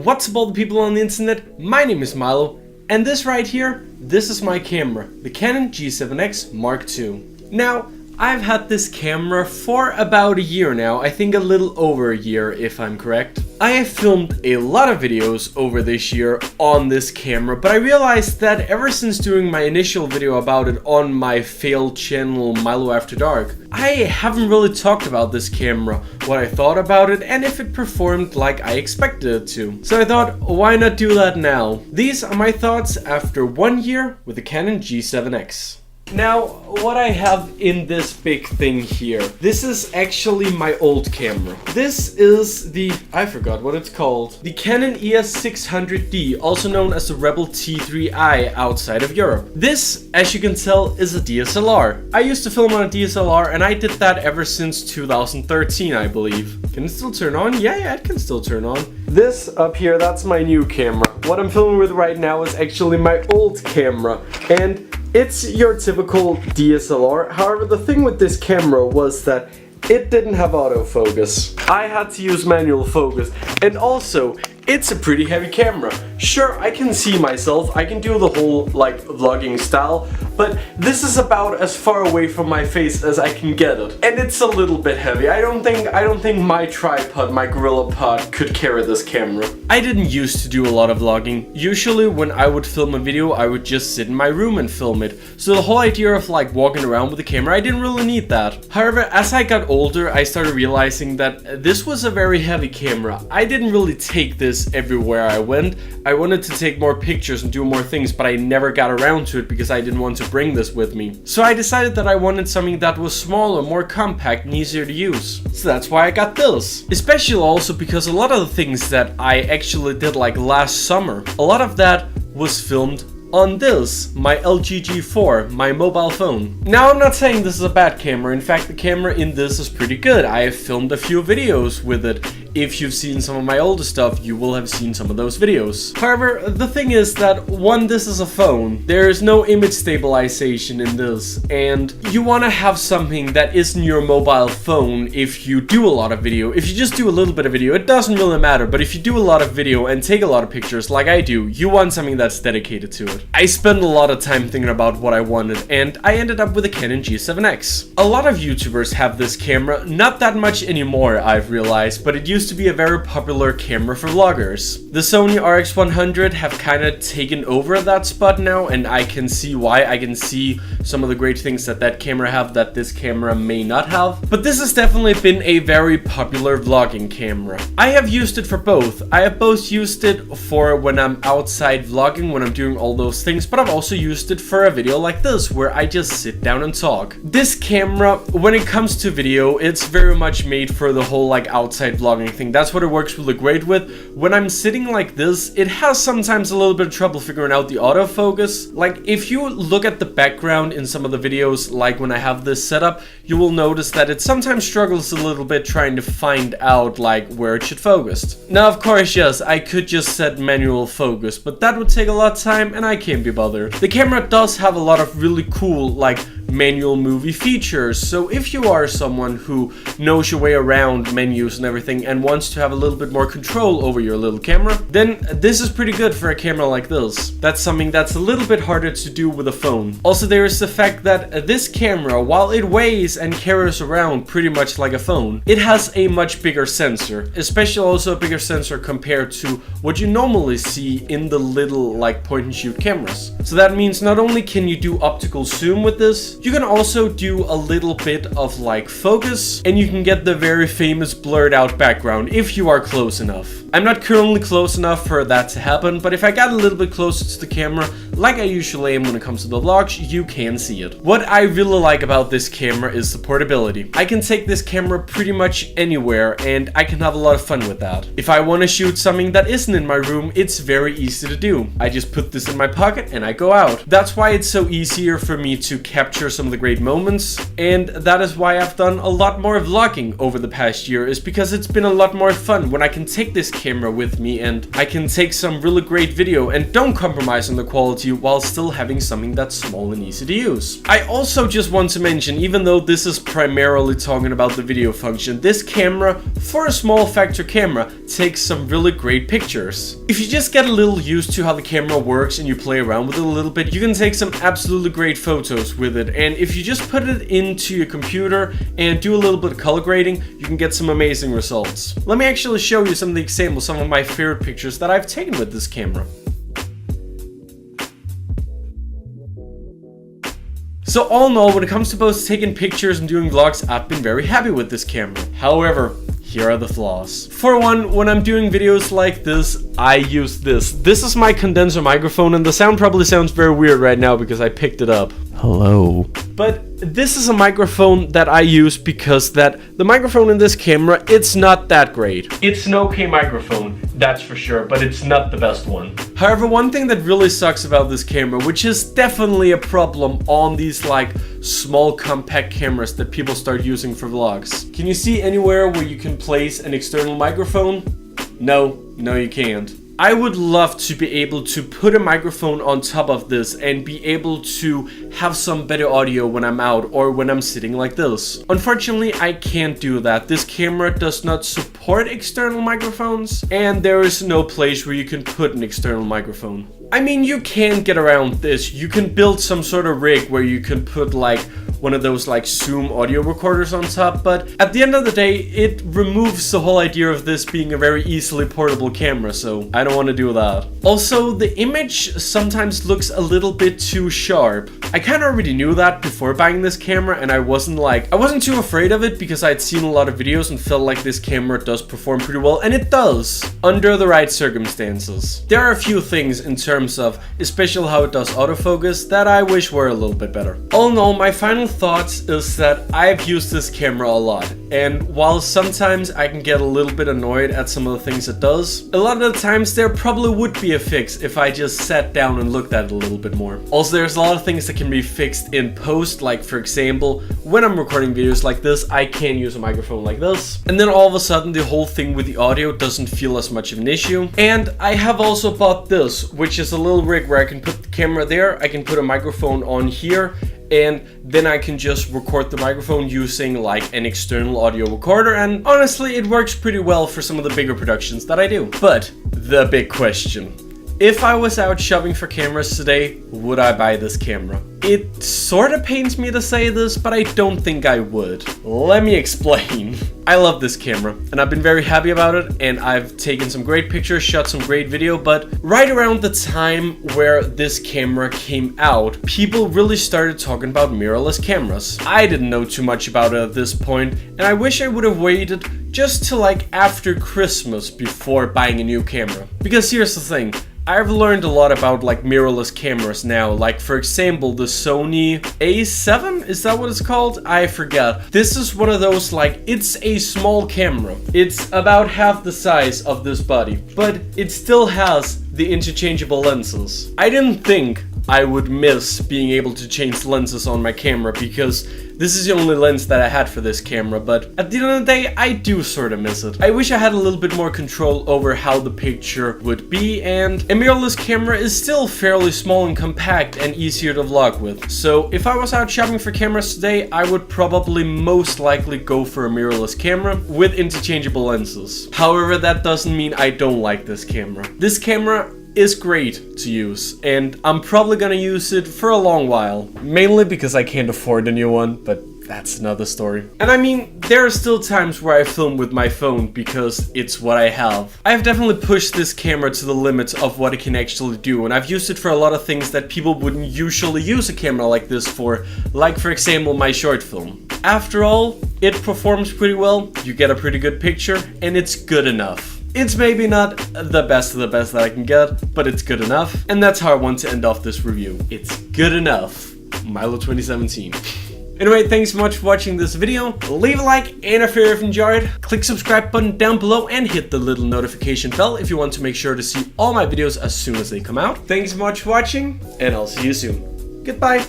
What's up all the people on the internet? My name is Milo, and this right here, this is my camera, the Canon G7X Mark II. Now, I've had this camera for about a year now, I think a little over a year if I'm correct. I have filmed a lot of videos over this year on this camera, but I realized that ever since doing my initial video about it on my failed channel Milo After Dark, I haven't really talked about this camera, what I thought about it, and if it performed like I expected it to. So I thought, why not do that now? These are my thoughts after 1 year with the Canon G7X. Now, what I have in this big thing here, this is actually my old camera. This is the, I forgot what it's called, the Canon ES600D, also known as the Rebel T3i outside of Europe. This, as you can tell, is a DSLR. I used to film on a DSLR and I did that ever since 2013, I believe. Can it still turn on? Yeah, it can still turn on. This up here, that's my new camera. What I'm filming with right now is actually my old camera, and it's your typical DSLR. However, the thing with this camera was that it didn't have autofocus. I had to use manual focus, and also it's a pretty heavy camera. Sure, I can see myself, I can do the whole like vlogging style, but this is about as far away from my face as I can get it. And it's a little bit heavy. I don't think my tripod, my Gorilla Pod, could carry this camera. I didn't used to do a lot of vlogging. Usually when I would film a video, I would just sit in my room and film it. So the whole idea of like walking around with the camera, I didn't really need that. However, as I got older, I started realizing that this was a very heavy camera. I didn't really take this everywhere I went. I wanted to take more pictures and do more things, but I never got around to it because I didn't want to bring this with me. So I decided that I wanted something that was smaller, more compact and easier to use. So that's why I got this. Especially also because a lot of the things that I actually did like last summer, a lot of that was filmed on this, my LG G4, my mobile phone. Now I'm not saying this is a bad camera, in fact the camera in this is pretty good. I have filmed a few videos with it. If you've seen some of my older stuff, you will have seen some of those videos. However, the thing is that, one, this is a phone. There is no image stabilization in this, and you want to have something that isn't your mobile phone if you do a lot of video. If you just do a little bit of video, it doesn't really matter, but if you do a lot of video and take a lot of pictures like I do, you want something that's dedicated to it. I spent a lot of time thinking about what I wanted, and I ended up with a Canon G7X. A lot of YouTubers have this camera, not that much anymore I've realized, but it used to be a very popular camera for vloggers. The Sony RX100 have kind of taken over that spot now, and I can see why. I can see some of the great things that that camera have that this camera may not have. But this has definitely been a very popular vlogging camera. I have used it for both. I have both used it for when I'm outside vlogging, when I'm doing all those things, but I've also used it for a video like this, where I just sit down and talk. This camera, when it comes to video, it's very much made for the whole like outside vlogging thing. That's what it works really great with. When I'm sitting like this, it has sometimes a little bit of trouble figuring out the autofocus. Like if you look at the background in some of the videos, like when I have this set up, you will notice that it sometimes struggles a little bit trying to find out like where it should focus. Now of course, yes, I could just set manual focus, but that would take a lot of time and I can't be bothered. The camera does have a lot of really cool like manual movie features, so if you are someone who knows your way around menus and everything and wants to have a little bit more control over your little camera, then this is pretty good for a camera like this. That's something that's a little bit harder to do with a phone. Also, there is the fact that this camera, while it weighs and carries around pretty much like a phone, it has a much bigger sensor, especially also a bigger sensor compared to what you normally see in the little like point and shoot cameras. So that means not only can you do optical zoom with this, you can also do a little bit of like focus, and you can get the very famous blurred out background if you are close enough. I'm not currently close enough for that to happen, but if I got a little bit closer to the camera, like I usually am when it comes to the vlogs, you can see it. What I really like about this camera is the portability. I can take this camera pretty much anywhere, and I can have a lot of fun with that. If I want to shoot something that isn't in my room, it's very easy to do. I just put this in my pocket and I go out. That's why it's so easier for me to capture some of the great moments, and that is why I've done a lot more vlogging over the past year, is because it's been a lot more fun when I can take this camera with me and I can take some really great video and don't compromise on the quality quality while still having something that's small and easy to use. I also just want to mention, even though this is primarily talking about the video function, this camera, for a small factor camera, takes some really great pictures. If you just get a little used to how the camera works and you play around with it a little bit, you can take some absolutely great photos with it. And if you just put it into your computer and do a little bit of color grading, you can get some amazing results. Let me actually show you some of the examples, some of my favorite pictures that I've taken with this camera. So all in all, when it comes to both taking pictures and doing vlogs, I've been very happy with this camera. However, here are the flaws. For one, when I'm doing videos like this, I use this. This is my condenser microphone, and the sound probably sounds very weird right now because I picked it up. Hello. But this is a microphone that I use because the microphone in this camera, it's not that great. It's an okay microphone, that's for sure, but it's not the best one. However, one thing that really sucks about this camera, which is definitely a problem on these like small compact cameras that people start using for vlogs. Can you see anywhere where you can place an external microphone? No, you can't. I would love to be able to put a microphone on top of this and be able to have some better audio when I'm out or when I'm sitting like this. Unfortunately, I can't do that. This camera does not support external microphones, and there is no place where you can put an external microphone. I mean, you can get around this. You can build some sort of rig where you can put like one of those like Zoom audio recorders on top, but at the end of the day, it removes the whole idea of this being a very easily portable camera, so I don't want to do that. Also, the image sometimes looks a little bit too sharp. I kind of already knew that before buying this camera, and I wasn't too afraid of it because I'd seen a lot of videos and felt like this camera does perform pretty well, and it does, under the right circumstances. There are a few things in terms of, especially how it does autofocus, that I wish were a little bit better. All in all, my final thoughts is that I've used this camera a lot, and while sometimes I can get a little bit annoyed at some of the things it does, a lot of the times there probably would be a fix if I just sat down and looked at it a little bit more. Also, there's a lot of things that can be fixed in post, like for example, when I'm recording videos like this, I can use a microphone like this, and then all of a sudden the whole thing with the audio doesn't feel as much of an issue. And I have also bought this, which is a little rig where I can put the camera there, I can put a microphone on here, and then I can just record the microphone using like an external audio recorder, and honestly it works pretty well for some of the bigger productions that I do. But the big question, if I was out shopping for cameras today, would I buy this camera? It sort of pains me to say this, but I don't think I would. Let me explain. I love this camera, and I've been very happy about it, and I've taken some great pictures, shot some great video, but right around the time where this camera came out, people really started talking about mirrorless cameras. I didn't know too much about it at this point, and I wish I would have waited just till like after Christmas before buying a new camera. Because here's the thing, I've learned a lot about like mirrorless cameras now, like for example the Sony A7, is that what it's called? I forget. This is one of those, like, it's a small camera. It's about half the size of this body, but it still has the interchangeable lenses. I didn't think I would miss being able to change lenses on my camera because this is the only lens that I had for this camera, but at the end of the day, I do sort of miss it. I wish I had a little bit more control over how the picture would be, and a mirrorless camera is still fairly small and compact and easier to vlog with. So if I was out shopping for cameras today, I would probably most likely go for a mirrorless camera with interchangeable lenses. However, that doesn't mean I don't like this camera. This camera is great to use, and I'm probably gonna use it for a long while. Mainly because I can't afford a new one, but that's another story. And I mean, there are still times where I film with my phone because it's what I have. I've definitely pushed this camera to the limits of what it can actually do, and I've used it for a lot of things that people wouldn't usually use a camera like this for, like for example my short film. After all, it performs pretty well, you get a pretty good picture, and it's good enough. It's maybe not the best of the best that I can get, but it's good enough, and that's how I want to end off this review. It's good enough. Milo 2017. Anyway, thanks so much for watching this video. Leave a like, and if you enjoyed, click subscribe button down below and hit the little notification bell if you want to make sure to see all my videos as soon as they come out. Thanks so much for watching, and I'll see you soon. Goodbye.